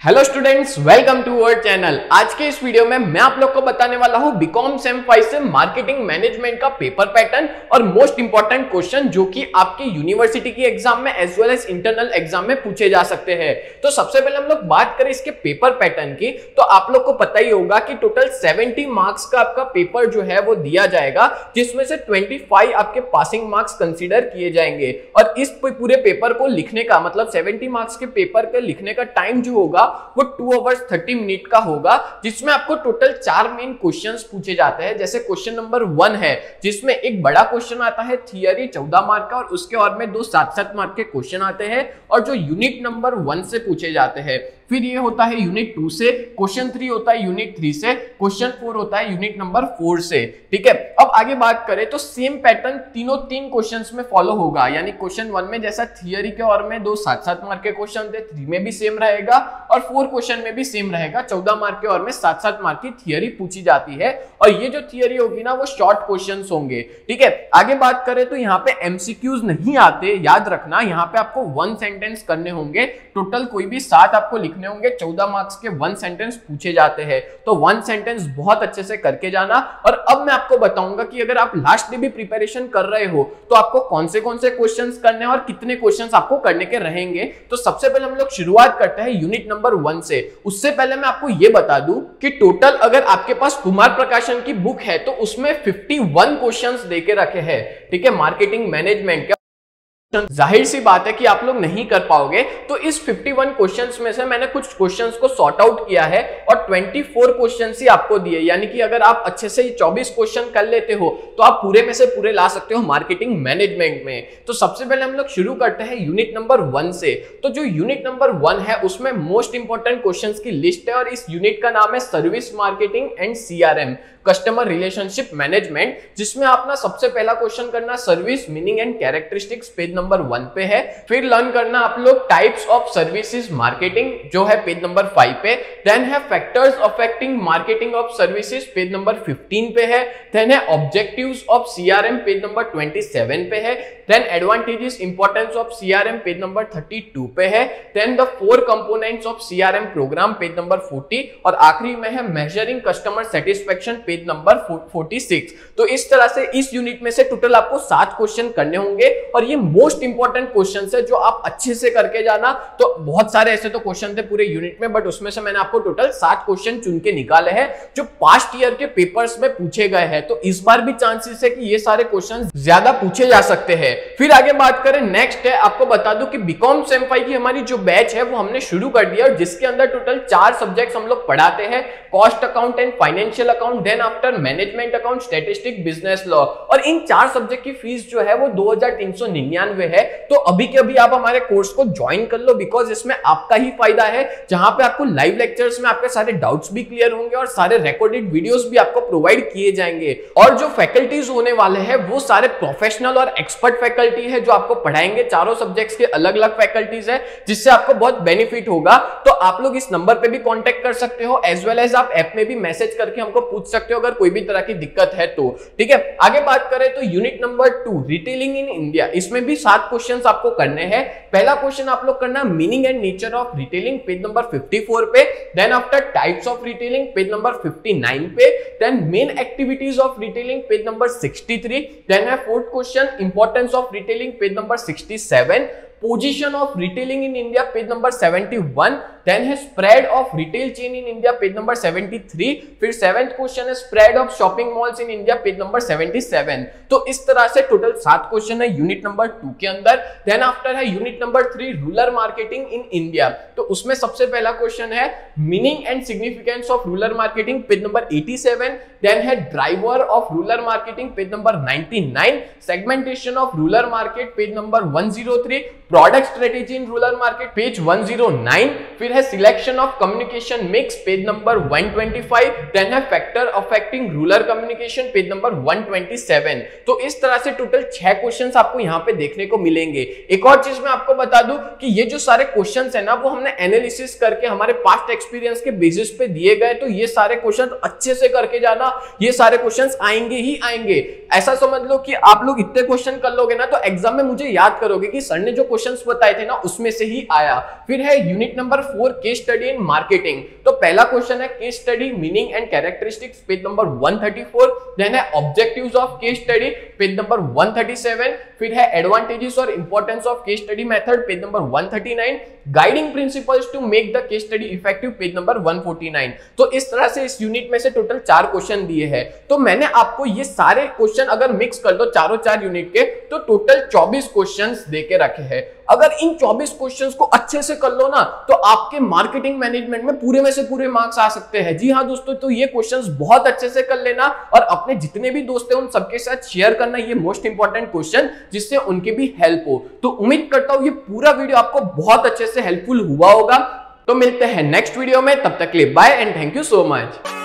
Hello students, welcome to our channel. आज के इस वीडियो में मैं आप लोग को बताने वाला हूं बीकॉम सेम 5 से मार्केटिंग मैनेजमेंट का पेपर पैटर्न और मोस्ट इंपॉर्टेंट क्वेश्चन जो कि आपकी यूनिवर्सिटी की एग्जाम में as well as internal exam में पूछे जा सकते हैं। तो सबसे पहले हम लोग बात करें इसके पेपर पैटर्न की, तो आप लोग को पता ही होगा कि टोटल 70 मार्क्स का आपका पेपर जो है वो दिया जाएगा, जिसमें से 25 आपके पासिंग मार्क्स कंसीडर किए जाएंगे। और इस पूरे पेपर को लिखने का मतलब 70 मार्क्स के पेपर के लिखने का टाइम जो होगा वो 2 आवर्स 30 मिनट का होगा, जिसमें आपको टोटल 4 मेन क्वेश्चंस पूछे जाते हैं। जैसे क्वेश्चन नंबर 1 है, जिसमें एक बड़ा क्वेश्चन आता है थियरी 14 मार्क का, और उसके और में 2 7-7 मार्क के क्वेश्चन आते हैं और जो यूनिट नंबर 1 से पूछे जाते हैं। फिर ये होता है यूनिट 2 से, क्वेश्चन 3 होता है यूनिट 3 से, क्वेश्चन 4 होता है यूनिट नंबर 4 से। ठीक है, अब आगे बात करें तो सेम पैटर्न तीन क्वेश्चंस में फॉलो होगा। यानी क्वेश्चन 1 में जैसा थियरी के और में 2 7-7 मार्क के क्वेश्चन थे, 3 में भी सेम रहेगा और 4 क्वेश्चन में भी सेम रहेगा। 14 मार्क के और में 7-7 मार्क की थियरी पूछी जाती है और ये जो थियरी होगी ना वो शॉर्ट क्वेश्चंस होंगे। ठीक है, आगे बात करें तो यहाँ पे एमसीक्यूज नहीं आते, याद रखना। यहाँ पे आपको 1 सेंटेंस करने होंगे, टोटल कोई भी 7 आपको लिखने होंगे। 14 मार्क्स के 1 सेंटेंस पूछे जाते हैं, तो 1 सेंटेंस बहुत अच्छे से करके जाना। और अब मैं आपको बताऊंगा कि अगर आप लास्ट डे भी प्रिपरेशन कर रहे हो तो आपको कौन से क्वेश्चंस करने हैं और कितने क्वेश्चंस आपको करने के रहेंगे। तो सबसे पहले हम लोग शुरुआत करते हैं यूनिट नंबर 1 से। उससे पहले मैं आपको यह बता दूं कि टोटल अगर आपके पास कुमार प्रकाशन की बुक है तो उसमें 51 क्वेश्चंस देके रखे हैं। ठीक है, मार्केटिंग मैनेजमेंट के। जाहिर सी बात है कि आप लोग नहीं कर पाओगे, तो इस 51 क्वेश्चंस में से मैंने कुछ क्वेश्चंस को सॉर्ट आउट किया है और 24 क्वेश्चंस ही आपको दिए। यानी कि अगर आप अच्छे से 24 क्वेश्चन कर लेते हो तो आप पूरे में से पूरे ला सकते हो मार्केटिंग मैनेजमेंट में। तो सबसे पहले हम लोग शुरू करते हैं यूनिट नंबर 1 से। तो जो यूनिट नंबर 1 है उसमें मोस्ट इंपॉर्टेंट क्वेश्चंस की लिस्ट है और इस यूनिट का नाम है service marketing and CRM, customer relationship management, जिसमें आपका सबसे पहला क्वेश्चन करना service meaning and characteristics page number 1 पे है। फिर लर्न करना आप लोग टाइप्स ऑफ सर्विसेज मार्केटिंग जो है पेज नंबर 5 पे। देन है factors affecting marketing of services page number 15 पे है। देन है objectives of CRM page number 27 पे है। Then advantages importance of CRM page number 32 पे है। Then the 4 components of CRM program page number 40 और आखिरी में है measuring customer satisfaction page number 46। तो इस तरह से इस यूनिट में से टोटल आपको 7 क्वेश्चन करने होंगे और ये मोस्ट इंपॉर्टेंट क्वेश्चंस है जो आप अच्छे से करके जाना। तो बहुत सारे ऐसे तो क्वेश्चन थे पूरे यूनिट में, बट उसमें से मैंने आपको टोटल 7 क्वेश्चन चुन के निकाले हैं जो पास्ट ईयर के पेपर्स में पूछे गए हैं। तो इस बार भी चांसेस है कि ये सारे क्वेश्चन ज्यादा पूछे जा सकते हैं। फिर आगे बात करें, नेक्स्ट है आपको बता दूं कि बीकॉम सेम 5 की हमारी जो बैच है वो हमने शुरू कर दिया और जिसके अंदर टोटल 4 सब्जेक्ट्स हम लोग पढ़ाते हैं, cost account and financial account, then after management account, statistic, business law. और इन 4 सब्जेक्ट की फीस जो है वो 2399 है। तो अभी के अभी आप हमारे कोर्स को ज्वाइन कर लो, बिकॉज इसमें आपका ही फायदा है, जहां पे आपको लाइव लेक्चर्स में आपके सारे डाउट्स भी क्लियर होंगे और सारे रिकॉर्डेड वीडियोस भी आपको प्रोवाइड किए जाएंगे। और जो फैकल्टीज होने वाले हैं वो सारे प्रोफेशनल और एक्सपर्ट फैकल्टी है जो आपको पढ़ाएंगे। चारों सब्जेक्ट्स के अलग अलग फैकल्टीज है जिससे आपको बहुत बेनिफिट होगा। तो आप लोग इस नंबर पे भी कांटेक्ट कर सकते हो, एज वेल एज आप ऐप में भी मैसेज करके हमको पूछ सकते हो अगर कोई भी तरह की दिक्कत है तो। ठीक है, आगे बात करें तो unit number 2 retailing in India, इसमें भी 7 क्वेश्चंस आपको करने हैं। पहला क्वेश्चन आप लोग करना meaning and nature of retailing page number 54 पे। Then after types of retailing page number 59 पे। Then main activities of retailing page number 63। Then है fourth question importance of retailing page number 67। Position of retailing in India page number 71। Then है spread of retail chain in India page number 73। फिर 7th question है spread of shopping malls in India page number 77। तो इस तरह से total 7 question है unit number 2 के अंदर। देन आफ्टर है unit number 3 rural marketing in India. तो उसमें सबसे पहला क्वेश्चन है meaning and significance of rural marketing page number 87। Then है driver of rural marketing page number 99। Segmentation of rural market page number 103। Product strategy in rural market page 109। फिर है selection of communication mix page number 125। Then है factor affecting rural communication page number 127। तो इस तरह से total 6 questions आपको यहां पे देखने को मिलेंगे। एक और चीज मैं आपको बता दूं कि ये जो सारे क्वेश्चंस है ना वो हमने एनालिसिस करके हमारे पास्ट एक्सपीरियंस के बेसिस पे दिए गए। तो ये सारे क्वेश्चंस अच्छे से करके जाना, ये सारे क्वेश्चंस आएंगे ही आएंगे। ऐसा समझ लो कि आप लोग इतने क्वेश्चन कर लोगे ना तो एग्जाम में मुझे याद करोगे कि सर ने जो क्वेश्चंस बताए थे ना उसमें से ही आया। फिर है unit number 4 4 case study in marketing. तो पहला क्वेश्चन है case study meaning and characteristics, page number 134। Then है objectives of case study, page number 137। फिर है एडवांटेजेस और importance of case study method, page number 139। Guiding principles to make the case study effective, page number 149। तो इस तरह से इस unit में से टोटल 4 क्वेश्चन दिए हैं। तो मैंने आपको ये सारे क्वेश्चन अगर मिक्स कर दो चारों 4 यूनिट के, तो टोटल 24 क्वेश्चंस देके रखे हैं। अगर इन 24 क्वेश्चंस को अच्छे से कर लो ना, तो आपके मार्केटिंग मैनेजमेंट में पूरे में से पूरे मार्क्स आ सकते हैं। जी हाँ दोस्तों, तो ये क्वेश्चंस बहुत अच्छे से कर लेना और अपने जितने भी दोस्त हैं उन सबके साथ शेयर करना ये मोस्ट इंपॉर्टेंट क्वेश्चन, जिससे उनकी भी हेल्प हो। तो उम्मीद करता हूं ये पूरा वीडियो आपको बहुत अच्छे से हेल्पफुल हुआ होगा। तो मिलते हैं नेक्स्ट वीडियो में, तब तक के लिए bye and thank you so much.